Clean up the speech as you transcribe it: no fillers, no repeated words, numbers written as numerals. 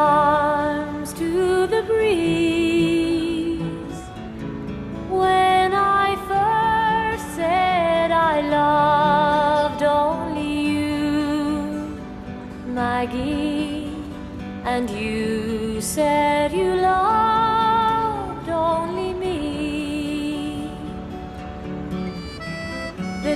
arms to the breeze. When I first said I loved only you, Maggie, and you said you loved only me. The